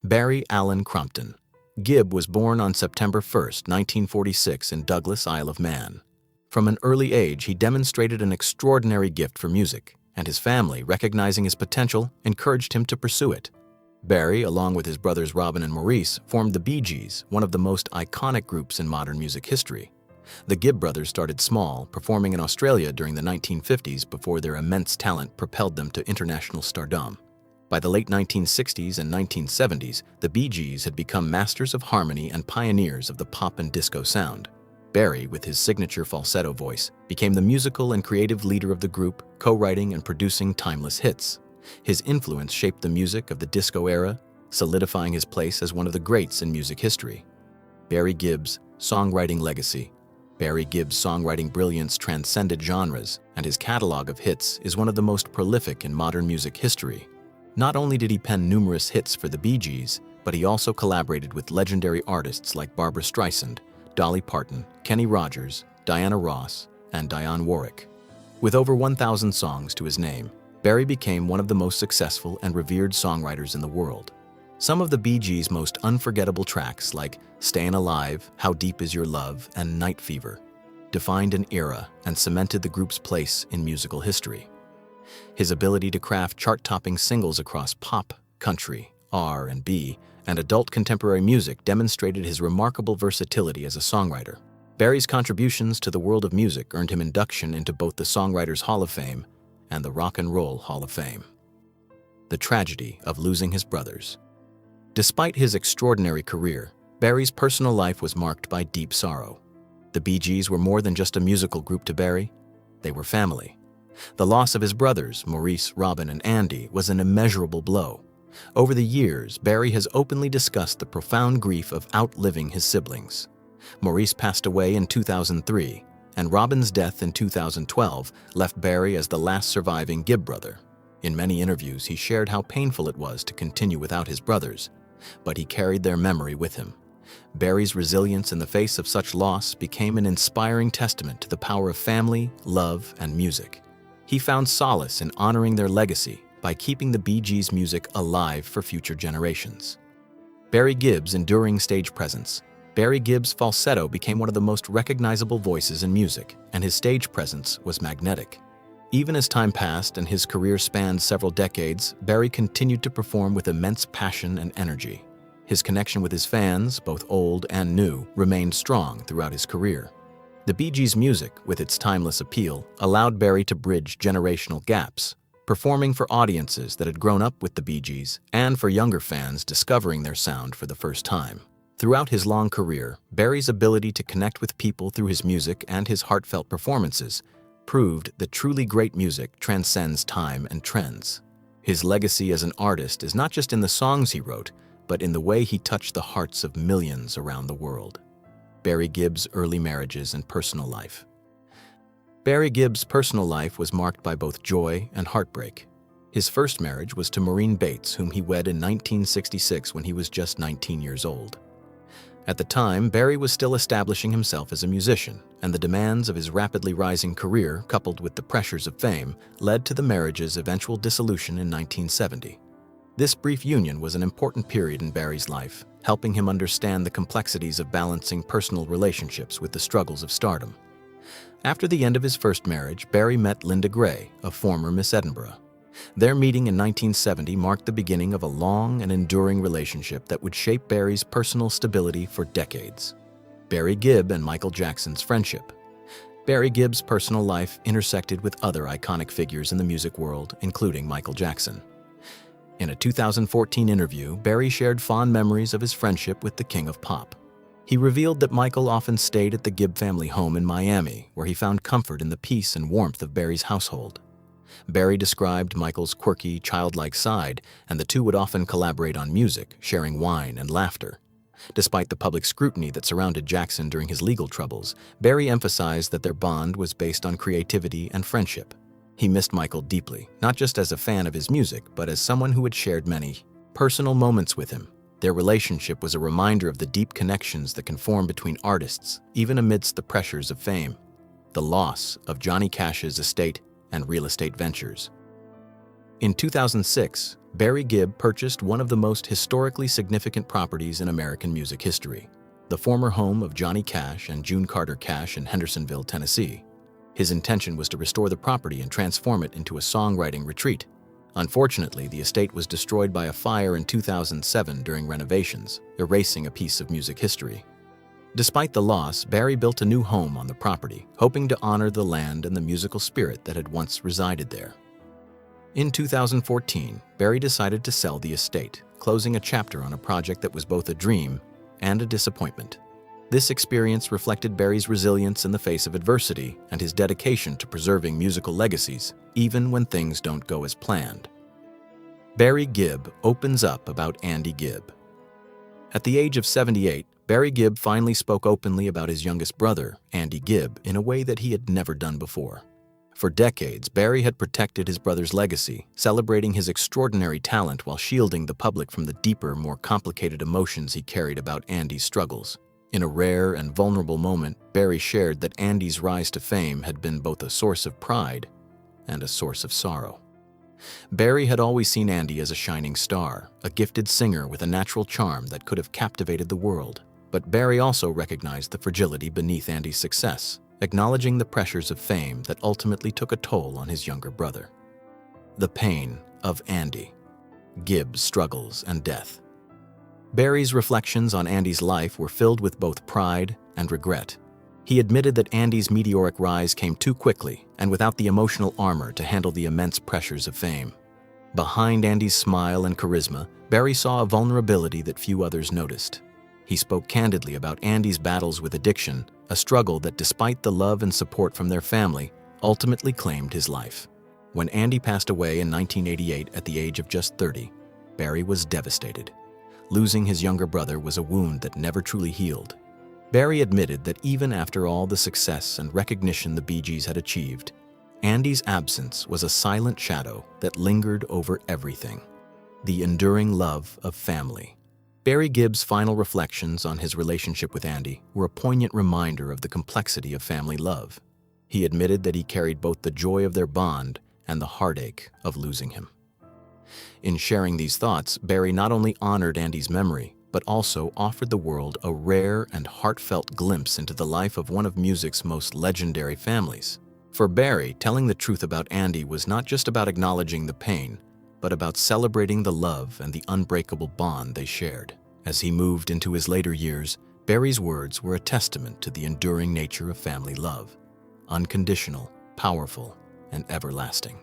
Barry Allen Crumpton. Gibb was born on September 1, 1946 in Douglas, Isle of Man. From an early age, he demonstrated an extraordinary gift for music, and his family, recognizing his potential, encouraged him to pursue it. Barry, along with his brothers Robin and Maurice, formed the Bee Gees, one of the most iconic groups in modern music history. The Gibb brothers started small, performing in Australia during the 1950s before their immense talent propelled them to international stardom. By the late 1960s and 1970s, the Bee Gees had become masters of harmony and pioneers of the pop and disco sound. Barry, with his signature falsetto voice, became the musical and creative leader of the group, co-writing and producing timeless hits. His influence shaped the music of the disco era, solidifying his place as one of the greats in music history. Barry Gibb's songwriting legacy. Barry Gibb's songwriting brilliance transcended genres, and his catalog of hits is one of the most prolific in modern music history. Not only did he pen numerous hits for the Bee Gees, but he also collaborated with legendary artists like Barbra Streisand, Dolly Parton, Kenny Rogers, Diana Ross, and Dionne Warwick. With over 1,000 songs to his name, Barry became one of the most successful and revered songwriters in the world. Some of the Bee Gees' most unforgettable tracks, like Stayin' Alive, How Deep Is Your Love, and Night Fever, defined an era and cemented the group's place in musical history. His ability to craft chart-topping singles across pop, country, R&B, and adult contemporary music demonstrated his remarkable versatility as a songwriter. Barry's contributions to the world of music earned him induction into both the Songwriters Hall of Fame and the Rock and Roll Hall of Fame. The tragedy of losing his brothers. Despite his extraordinary career, Barry's personal life was marked by deep sorrow. The Bee Gees were more than just a musical group to Barry. They were family. The loss of his brothers, Maurice, Robin, and Andy, was an immeasurable blow. Over the years, Barry has openly discussed the profound grief of outliving his siblings. Maurice passed away in 2003, and Robin's death in 2012 left Barry as the last surviving Gibb brother. In many interviews, he shared how painful it was to continue without his brothers, but he carried their memory with him. Barry's resilience in the face of such loss became an inspiring testament to the power of family, love, and music. He found solace in honoring their legacy by keeping the Bee Gees' music alive for future generations. Barry Gibb's enduring stage presence. Barry Gibb's falsetto became one of the most recognizable voices in music, and his stage presence was magnetic. Even as time passed and his career spanned several decades, Barry continued to perform with immense passion and energy. His connection with his fans, both old and new, remained strong throughout his career. The Bee Gees' music, with its timeless appeal, allowed Barry to bridge generational gaps, performing for audiences that had grown up with the Bee Gees and for younger fans discovering their sound for the first time. Throughout his long career, Barry's ability to connect with people through his music and his heartfelt performances proved that truly great music transcends time and trends. His legacy as an artist is not just in the songs he wrote, but in the way he touched the hearts of millions around the world. Barry Gibb's early marriages and personal life. Barry Gibb's personal life was marked by both joy and heartbreak. His first marriage was to Maureen Bates, whom he wed in 1966 when he was just 19 years old. At the time, Barry was still establishing himself as a musician, and the demands of his rapidly rising career, coupled with the pressures of fame, led to the marriage's eventual dissolution in 1970. This brief union was an important period in Barry's life, helping him understand the complexities of balancing personal relationships with the struggles of stardom. After the end of his first marriage, Barry met Linda Gray, a former Miss Edinburgh. Their meeting in 1970 marked the beginning of a long and enduring relationship that would shape Barry's personal stability for decades. Barry Gibb and Michael Jackson's friendship. Barry Gibb's personal life intersected with other iconic figures in the music world, including Michael Jackson. In a 2014 interview, Barry shared fond memories of his friendship with the King of Pop. He revealed that Michael often stayed at the Gibb family home in Miami, where he found comfort in the peace and warmth of Barry's household. Barry described Michael's quirky, childlike side, and the two would often collaborate on music, sharing wine and laughter. Despite the public scrutiny that surrounded Jackson during his legal troubles, Barry emphasized that their bond was based on creativity and friendship. He missed Michael deeply, not just as a fan of his music, but as someone who had shared many personal moments with him. Their relationship was a reminder of the deep connections that can form between artists, even amidst the pressures of fame. The loss of Johnny Cash's estate and real estate ventures. In 2006, Barry Gibb purchased one of the most historically significant properties in American music history, the former home of Johnny Cash and June Carter Cash in Hendersonville, Tennessee. His intention was to restore the property and transform it into a songwriting retreat. Unfortunately, the estate was destroyed by a fire in 2007 during renovations, erasing a piece of music history. Despite the loss, Barry built a new home on the property, hoping to honor the land and the musical spirit that had once resided there. In 2014, Barry decided to sell the estate, closing a chapter on a project that was both a dream and a disappointment. This experience reflected Barry's resilience in the face of adversity and his dedication to preserving musical legacies, even when things don't go as planned. Barry Gibb opens up about Andy Gibb. At the age of 78, Barry Gibb finally spoke openly about his youngest brother, Andy Gibb, in a way that he had never done before. For decades, Barry had protected his brother's legacy, celebrating his extraordinary talent while shielding the public from the deeper, more complicated emotions he carried about Andy's struggles. In a rare and vulnerable moment, Barry shared that Andy's rise to fame had been both a source of pride and a source of sorrow. Barry had always seen Andy as a shining star, a gifted singer with a natural charm that could have captivated the world. But Barry also recognized the fragility beneath Andy's success, acknowledging the pressures of fame that ultimately took a toll on his younger brother. The pain of Andy, Gibb's struggles and death. Barry's reflections on Andy's life were filled with both pride and regret. He admitted that Andy's meteoric rise came too quickly and without the emotional armor to handle the immense pressures of fame. Behind Andy's smile and charisma, Barry saw a vulnerability that few others noticed. He spoke candidly about Andy's battles with addiction, a struggle that, despite the love and support from their family, ultimately claimed his life. When Andy passed away in 1988 at the age of just 30, Barry was devastated. Losing his younger brother was a wound that never truly healed. Barry admitted that even after all the success and recognition the Bee Gees had achieved, Andy's absence was a silent shadow that lingered over everything: the enduring love of family. Barry Gibb's final reflections on his relationship with Andy were a poignant reminder of the complexity of family love. He admitted that he carried both the joy of their bond and the heartache of losing him. In sharing these thoughts, Barry not only honored Andy's memory, but also offered the world a rare and heartfelt glimpse into the life of one of music's most legendary families. For Barry, telling the truth about Andy was not just about acknowledging the pain, but about celebrating the love and the unbreakable bond they shared. As he moved into his later years, Barry's words were a testament to the enduring nature of family love: unconditional, powerful, and everlasting.